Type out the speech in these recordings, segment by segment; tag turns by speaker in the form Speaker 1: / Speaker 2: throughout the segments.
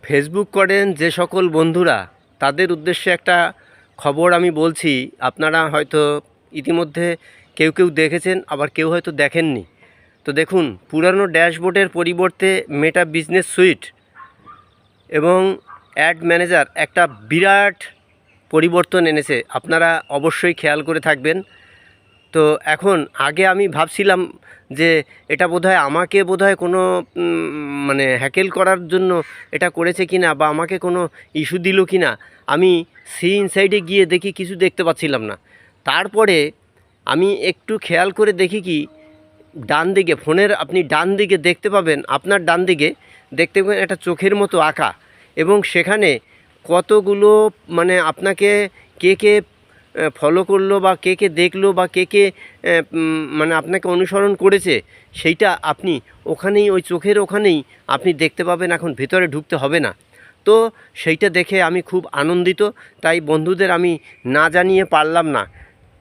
Speaker 1: Facebook করেন যে সকল বন্ধুরা, তাদের উদ্দেশ্যে একটা খবর আমি বলছি। আপনারা হয়তো ইতিমধ্যে কেউ কেউ দেখেছেন, আবার কেউ হয়তো দেখেননি। তো দেখুন, পুরানো ড্যাশবোর্ডের পরিবর্তে মেটা বিজনেস সুইট এবং অ্যাড ম্যানেজার একটা বিরাট পরিবর্তন এনেছে। আপনারা অবশ্যই খেয়াল করে থাকবেন। তো এখন আগে আমি ভাবছিলাম যে এটা বোধহয় আমাকে কোনো মানে হ্যাকেল করার জন্য এটা করেছে কিনা, বা আমাকে কোনো ইস্যু দিল কিনা। আমি ইনসাইডে গিয়ে দেখি কিছু দেখতে পাচ্ছিলাম না। তারপরে আমি একটু খেয়াল করে দেখি কি, ডান দিকে ফোনের আপনি ডান দিকে দেখতে পাবেন, আপনার ডান দিকে দেখতে পাবেন একটা চোখের মতো আঁকা, এবং সেখানে কতগুলো মানে আপনাকে কে ফলো করলো, বা কে দেখলো, বা কে মানে আপনাকে অনুসরণ করেছে, সেইটা আপনি ওখানেই ওই চোখের ওখানেই আপনি দেখতে পাবেন। এখন ভেতরে ঢুকতে হবে না। তো সেইটা দেখে আমি খুব আনন্দিত। তাই বন্ধুদের আমি না জানিয়ে পারলাম না।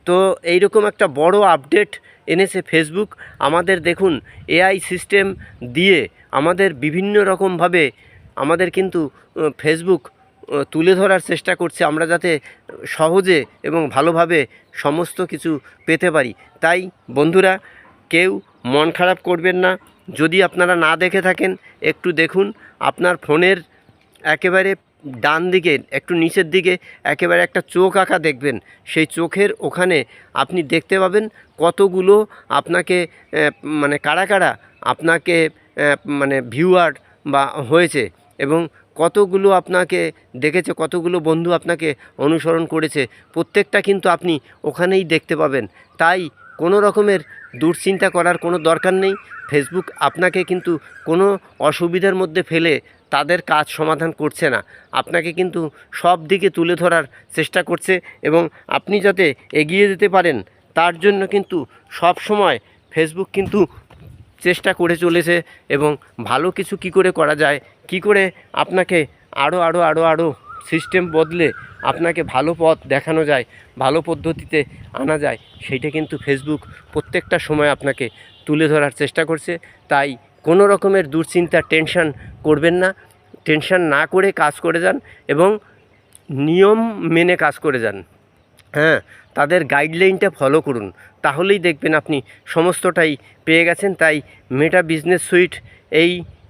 Speaker 1: তো এইরকম একটা বড় আপডেট এনেছে ফেসবুক আমাদের। দেখুন, এআই সিস্টেম দিয়ে আমাদের বিভিন্ন রকমভাবে আমাদের কিন্তু ফেসবুক তুলে ধরার চেষ্টা করছে, আমরা যাতে সহজে এবং ভালোভাবে সমস্ত কিছু পেতে পারি। তাই বন্ধুরা, কেউ মন খারাপ করবেন না। যদি আপনারা না দেখে থাকেন, একটু দেখুন। আপনার ফোনের একেবারে ডান দিকে একটু নিচের দিকে একেবারে একটা চোখ আঁকা দেখবেন। সেই চোখের ওখানে আপনি দেখতে পাবেন কতগুলো আপনাকে মানে কারা আপনাকে মানে ভিউয়ার বা হয়েছে, এবং কতগুলো আপনাকে দেখেছে, কতগুলো বন্ধু আপনাকে অনুসরণ করেছে, প্রত্যেকটা কিন্তু আপনি ওখানেই দেখতে পাবেন। তাই কোনো রকমের দুশ্চিন্তা করার কোনো দরকার নেই। ফেসবুক আপনাকে কিন্তু কোনো অসুবিধার মধ্যে ফেলে তাদের কাজ সমাধান করছে না। আপনাকে কিন্তু সব দিকে তুলে ধরার চেষ্টা করছে, এবং আপনি যাতে এগিয়ে যেতে পারেন তার জন্য কিন্তু সব সময় ফেসবুক কিন্তু চেষ্টা করে চলেছে। এবং ভালো কিছু কি করে করা যায়, কি করে আপনাকে আরও সিস্টেম বদলে আপনাকে ভালো পথ দেখানো যায়, ভালো পদ্ধতিতে আনা যায়, সেইটা কিন্তু ফেসবুক প্রত্যেকটা সময় আপনাকে তুলে ধরার চেষ্টা করছে। তাই কোনো রকমের দুশ্চিন্তা, টেনশন করবেন না। টেনশন না করে কাজ করে যান, এবং নিয়ম মেনে কাজ করে যান। হ্যাঁ, তাদের গাইডলাইনটা ফলো করুন, তাহলেই দেখবেন আপনি সমস্তটাই পেয়ে গেছেন। তাই মেটা বিজনেস সুইট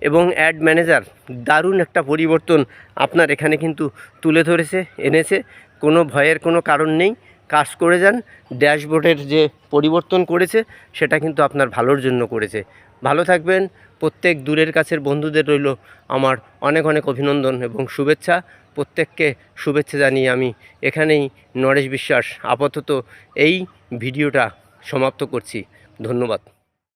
Speaker 1: এবং অ্যাড ম্যানেজার দারুণ একটা পরিবর্তন আপনার এখানে কিন্তু তুলে ধরেছে, এনেছে। কোনো ভয়ের কোনো কারণ নেই, কাজ করে যান। ড্যাশবোর্ডের যে পরিবর্তন করেছে সেটা কিন্তু আপনার ভালোর জন্য করেছে। ভালো থাকবেন। প্রত্যেক দূরের কাছের বন্ধুদের রইল আমার অনেক অভিনন্দন এবং শুভেচ্ছা। প্রত্যেককে শুভেচ্ছা জানিয়ে আমি এখানেই, নরেশ বিশ্বাস, আপাতত এই ভিডিওটা সমাপ্ত করছি। ধন্যবাদ।